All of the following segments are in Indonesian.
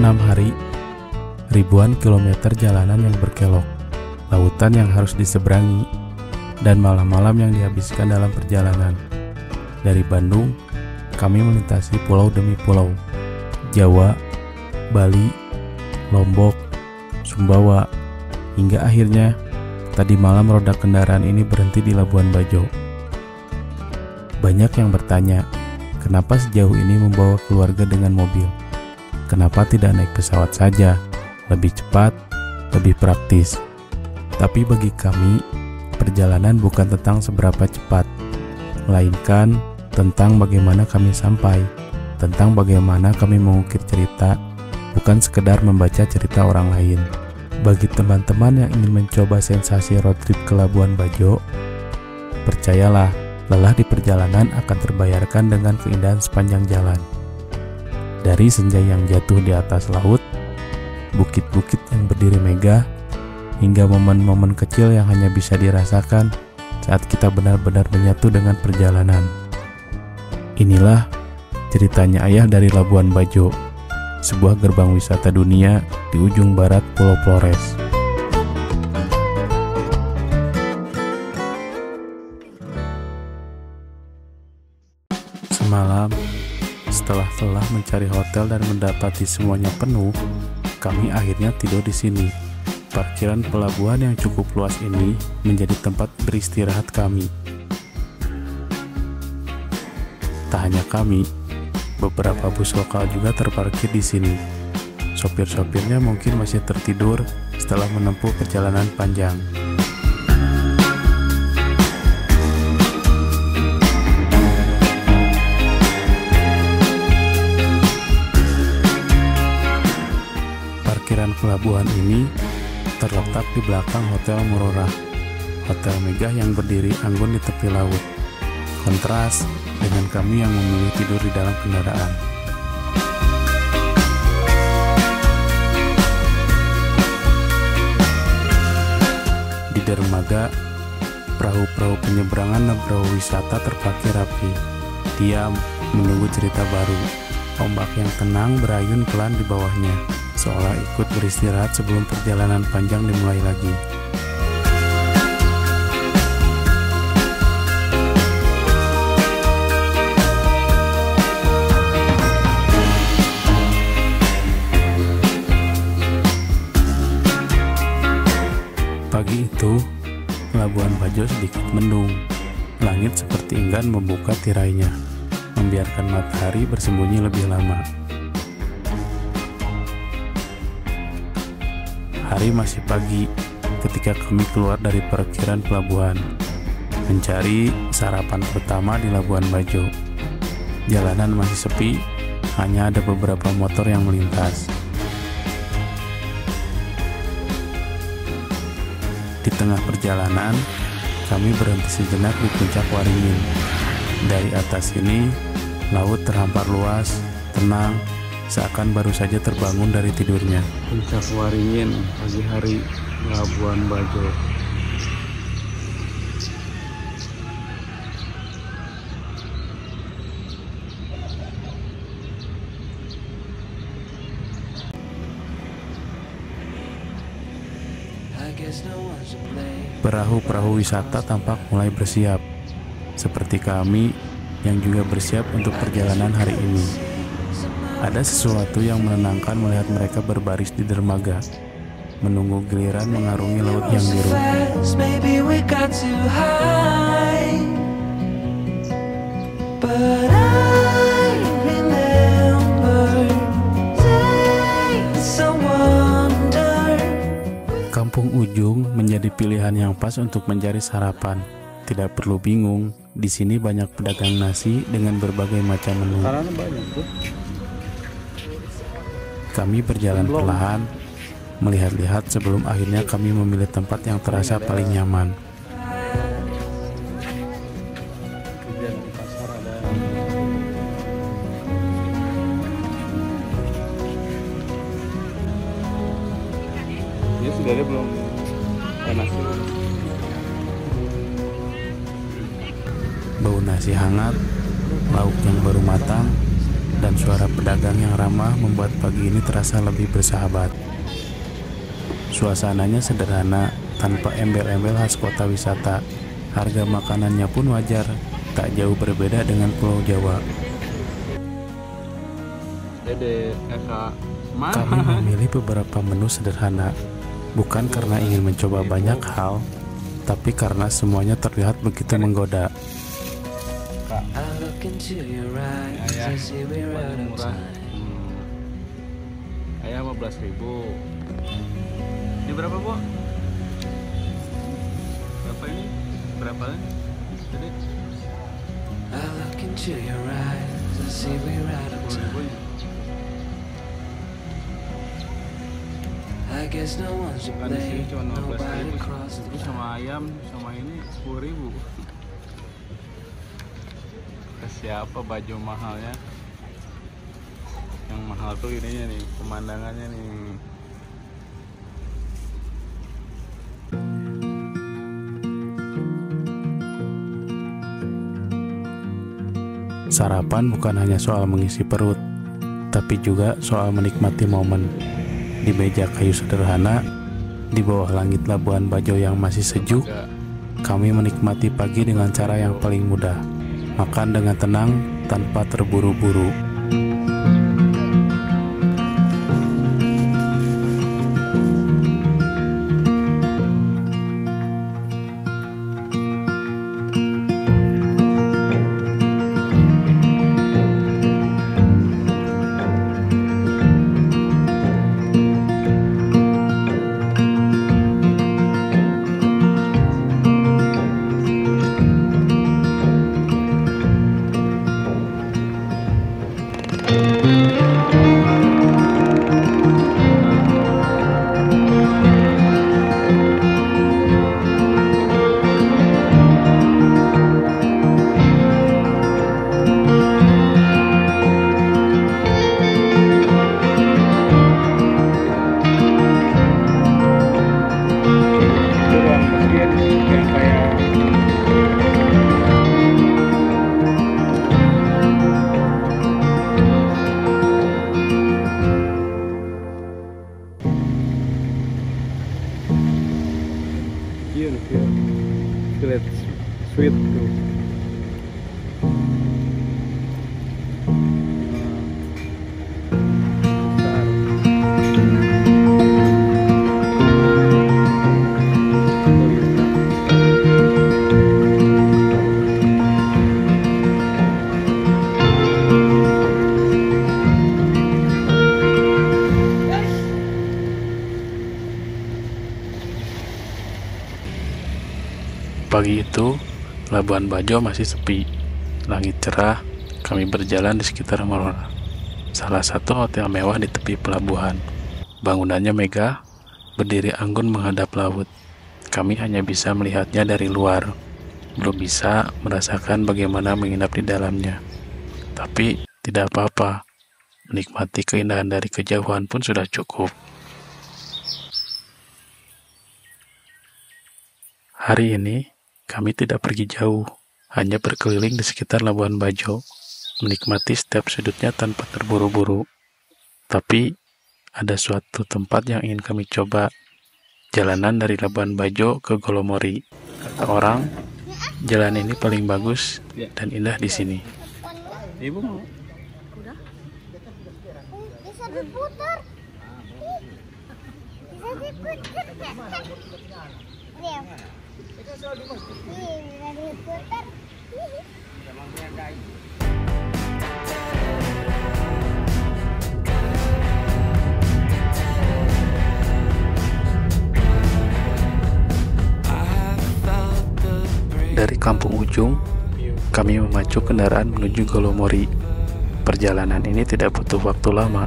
6 hari, ribuan kilometer jalanan yang berkelok, lautan yang harus diseberangi, dan malam-malam yang dihabiskan dalam perjalanan. Dari Bandung, kami melintasi pulau demi pulau, Jawa, Bali, Lombok, Sumbawa, hingga akhirnya tadi malam roda kendaraan ini berhenti di Labuan Bajo. Banyak yang bertanya, kenapa sejauh ini membawa keluarga dengan mobil? Kenapa tidak naik pesawat saja? Lebih cepat, lebih praktis. Tapi bagi kami, perjalanan bukan tentang seberapa cepat, melainkan tentang bagaimana kami sampai, tentang bagaimana kami mengukir cerita, bukan sekedar membaca cerita orang lain. Bagi teman-teman yang ingin mencoba sensasi road trip ke Labuan Bajo, percayalah, lelah di perjalanan akan terbayarkan dengan keindahan sepanjang jalan. Dari senja yang jatuh di atas laut, bukit-bukit yang berdiri megah, hingga momen-momen kecil yang hanya bisa dirasakan saat kita benar-benar menyatu dengan perjalanan. Inilah ceritanya ayah dari Labuan Bajo, sebuah gerbang wisata dunia di ujung barat Pulau Flores. Semalam, setelah lelah mencari hotel dan mendapati semuanya penuh, kami akhirnya tidur di sini. Parkiran pelabuhan yang cukup luas ini menjadi tempat beristirahat kami. Tak hanya kami, beberapa bus lokal juga terparkir di sini. Sopir-sopirnya mungkin masih tertidur setelah menempuh perjalanan panjang. Parkiran pelabuhan ini terletak di belakang Hotel Murorah, hotel megah yang berdiri anggun di tepi laut. Kontras dengan kami yang memilih tidur di dalam kendaraan. Di dermaga, perahu-perahu penyeberangan dan perahu wisata terparkir rapi, diam menunggu cerita baru. Ombak yang tenang berayun pelan di bawahnya, seolah ikut beristirahat sebelum perjalanan panjang dimulai lagi. Pagi itu, Labuan Bajo sedikit mendung. Langit seperti enggan membuka tirainya, membiarkan matahari bersembunyi lebih lama. Hari masih pagi ketika kami keluar dari parkiran pelabuhan, mencari sarapan pertama di Labuan Bajo. Jalanan masih sepi, hanya ada beberapa motor yang melintas. Di tengah perjalanan, kami berhenti sejenak di puncak Waringin. Dari atas sini, laut terhampar luas, tenang, seakan baru saja terbangun dari tidurnya. Puncak Waringin, pagi hari, Labuan Bajo. Perahu-perahu wisata tampak mulai bersiap, seperti kami yang juga bersiap untuk perjalanan hari ini. Ada sesuatu yang menenangkan melihat mereka berbaris di dermaga, menunggu giliran mengarungi laut yang biru. Kampung Ujung menjadi pilihan yang pas untuk mencari sarapan. Tidak perlu bingung, di sini banyak pedagang nasi dengan berbagai macam menu. Kami berjalan perlahan, melihat-lihat sebelum akhirnya kami memilih tempat yang terasa paling nyaman. Ini sudah ada belum panas? Bau nasi hangat, lauk yang baru matang, dan suara pedagang yang ramah membuat pagi ini terasa lebih bersahabat. Suasananya sederhana, tanpa embel-embel khas kota wisata. Harga makanannya pun wajar, tak jauh berbeda dengan Pulau Jawa. Dede, kakak, Kami memilih beberapa menu sederhana, bukan karena ingin mencoba banyak hal, tapi karena semuanya terlihat begitu menggoda. ayah paling murah. Ayah 15.000. Ini berapa, Bu? Berapa ini? Berapa? Jadi 10.000 ya? Bukan di sini cuma 15.000. Itu sama ayam, sama ini 10.000. Ke siapa baju mahalnya? Yang mahal tuh ininya nih, pemandangannya nih. Sarapan bukan hanya soal mengisi perut, tapi juga soal menikmati momen. Di meja kayu sederhana, di bawah langit Labuan Bajo yang masih sejuk, kami menikmati pagi dengan cara yang paling mudah. Makan dengan tenang, tanpa terburu-buru. Feel it sweet tuh. Pagi itu, Labuan Bajo masih sepi. Langit cerah, kami berjalan di sekitar Marona, salah satu hotel mewah di tepi pelabuhan. Bangunannya megah, berdiri anggun menghadap laut. Kami hanya bisa melihatnya dari luar, belum bisa merasakan bagaimana menginap di dalamnya. Tapi tidak apa-apa, menikmati keindahan dari kejauhan pun sudah cukup. Hari ini, kami tidak pergi jauh, hanya berkeliling di sekitar Labuan Bajo, menikmati setiap sudutnya tanpa terburu-buru. Tapi, ada suatu tempat yang ingin kami coba, jalanan dari Labuan Bajo ke Golomori. Kata orang, jalan ini paling bagus dan indah di sini. Ibu mau? Udah? Bisa diputar. Bisa diputar. Lihat. Bisa diputar. Dari kampung ujung, kami memacu kendaraan menuju Golomori. Perjalanan ini tidak butuh waktu lama,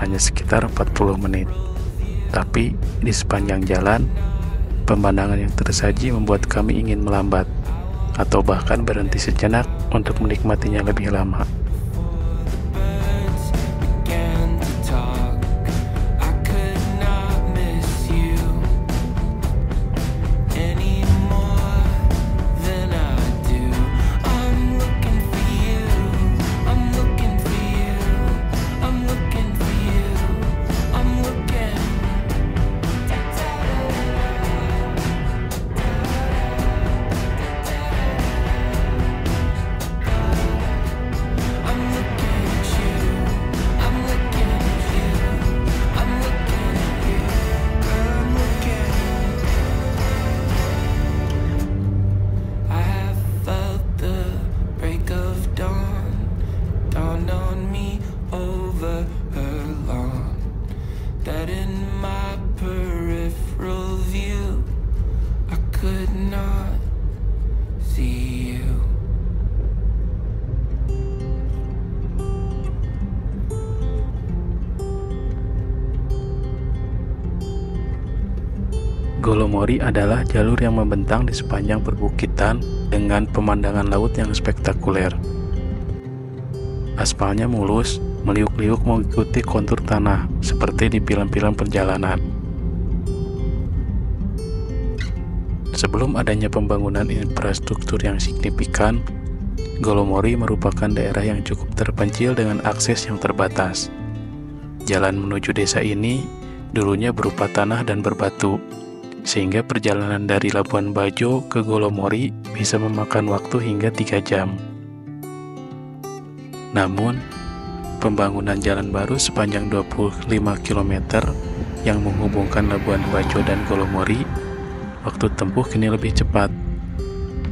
hanya sekitar 40 menit. Tapi di sepanjang jalan, pemandangan yang tersaji membuat kami ingin melambat, atau bahkan berhenti sejenak untuk menikmatinya lebih lama. Golomori adalah jalur yang membentang di sepanjang perbukitan dengan pemandangan laut yang spektakuler. Aspalnya mulus, meliuk-liuk mengikuti kontur tanah seperti di film-film perjalanan. Sebelum adanya pembangunan infrastruktur yang signifikan, Golomori merupakan daerah yang cukup terpencil dengan akses yang terbatas. Jalan menuju desa ini dulunya berupa tanah dan berbatu, sehingga perjalanan dari Labuan Bajo ke Golomori bisa memakan waktu hingga 3 jam. Namun, pembangunan jalan baru sepanjang 25 km yang menghubungkan Labuan Bajo dan Golomori, waktu tempuh kini lebih cepat.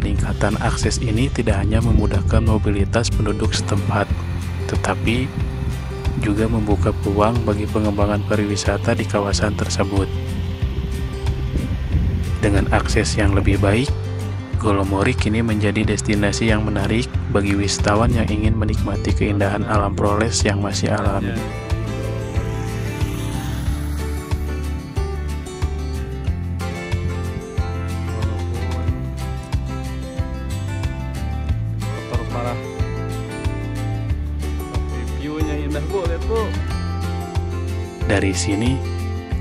Peningkatan akses ini tidak hanya memudahkan mobilitas penduduk setempat, tetapi juga membuka peluang bagi pengembangan pariwisata di kawasan tersebut. Dengan akses yang lebih baik, Golomori kini menjadi destinasi yang menarik bagi wisatawan yang ingin menikmati keindahan alam Flores yang masih alami. Kotor parah. Tapi view-nya indah Bu, lihat Bu. Dari sini,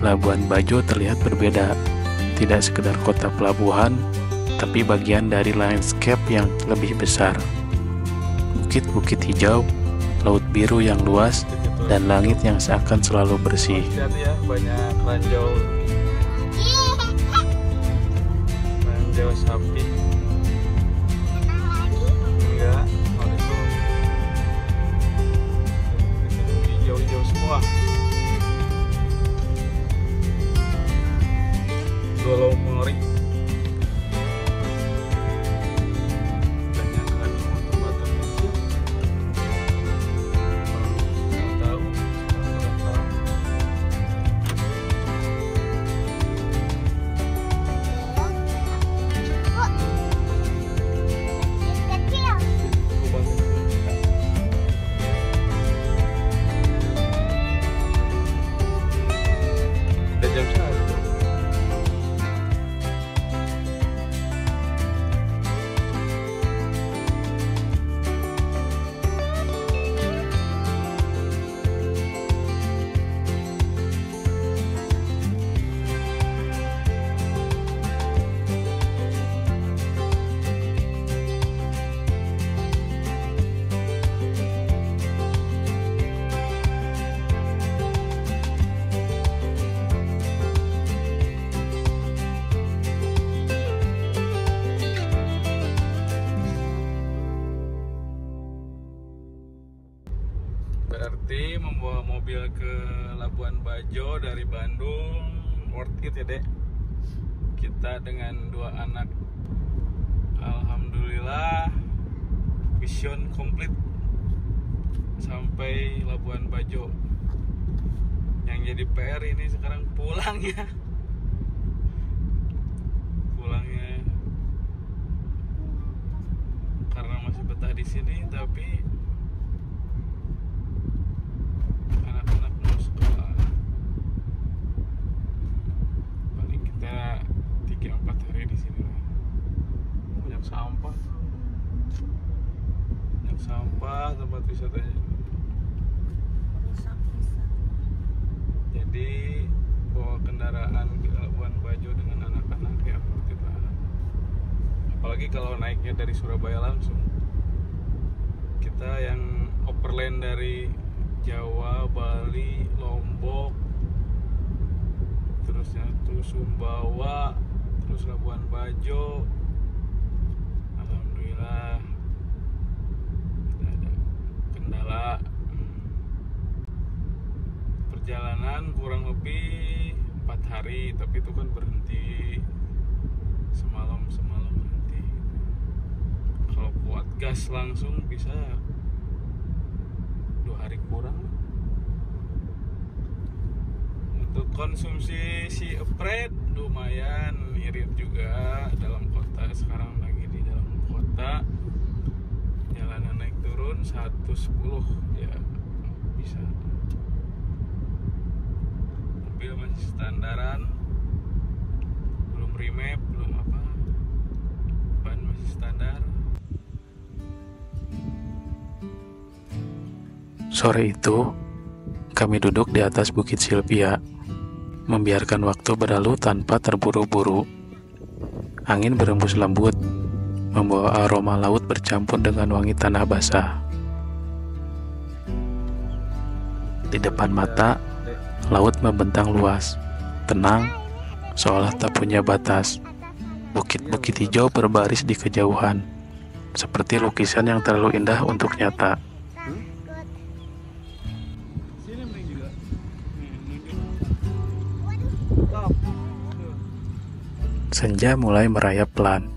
Labuan Bajo terlihat berbeda. Tidak sekedar kota pelabuhan, tapi bagian dari landscape yang lebih besar. Bukit-bukit hijau, laut biru yang luas, dan langit yang seakan selalu bersih. Hati-hati ya, banyak ranjau sapi. Enggak, kalau itu hijau-hijau semua. Golomori. Banyak lagi motor-motor kecil. Nggak tahu. Kecil. Udah jam 1. Berarti membawa mobil ke Labuan Bajo dari Bandung worth it ya Dek. Kita dengan 2 anak, alhamdulillah mission complete sampai Labuan Bajo. Yang jadi PR ini sekarang pulangnya. Karena masih betah di sini, tapi anak-anak mau sekolah. Paling kita 3-4 hari di sini lah. Banyak sampah, tempat wisatanya. Jadi bawa kendaraan ke Labuan Bajo dengan anak-anak ya worth it lah. Apalagi kalau naiknya dari Surabaya langsung. Kita yang overland dari Jawa, Bali, Lombok, terusnya tuh Sumbawa, terus Labuan Bajo. Alhamdulillah tidak ada kendala. Perjalanan kurang lebih 4 hari, tapi itu kan berhenti semalam berhenti. Kalau kuat gas langsung bisa 2 hari kurang. Untuk konsumsi si Epret lumayan irit juga dalam kota. Sekarang lagi di dalam kota, jalanan naik turun 110 ya bisa. Mobil masih standaran, pre-map, belum apa, ban masih standar. Sore itu, kami duduk di atas Bukit Silvia, membiarkan waktu berlalu tanpa terburu-buru. Angin berembus lembut, membawa aroma laut bercampur dengan wangi tanah basah. Di depan mata, laut membentang luas, tenang, seolah tak punya batas. Bukit-bukit hijau berbaris di kejauhan, seperti lukisan yang terlalu indah untuk nyata. Sini mending juga. Senja mulai merayap pelan,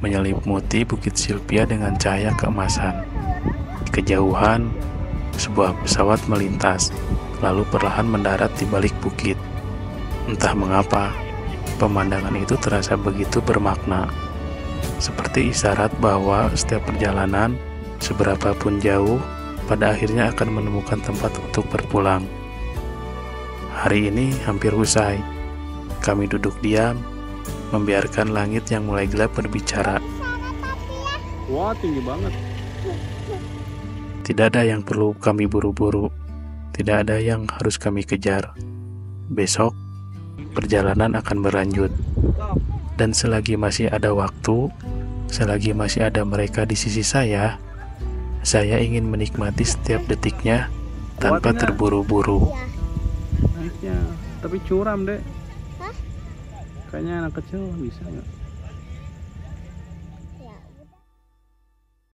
menyelimuti Bukit Silvia dengan cahaya keemasan. Di kejauhan, sebuah pesawat melintas, lalu perlahan mendarat di balik bukit. Entah mengapa, pemandangan itu terasa begitu bermakna, seperti isyarat bahwa setiap perjalanan, seberapapun jauh, pada akhirnya akan menemukan tempat untuk berpulang. Hari ini hampir usai. Kami duduk diam, membiarkan langit yang mulai gelap berbicara. Wah, tinggi banget. Tidak ada yang perlu kami buru-buru, tidak ada yang harus kami kejar. Besok, perjalanan akan berlanjut. Dan selagi masih ada waktu, selagi masih ada mereka di sisi saya ingin menikmati setiap detiknya tanpa terburu-buru. Naiknya, tapi curam deh. Hah? Kayaknya anak kecil bisa nggak?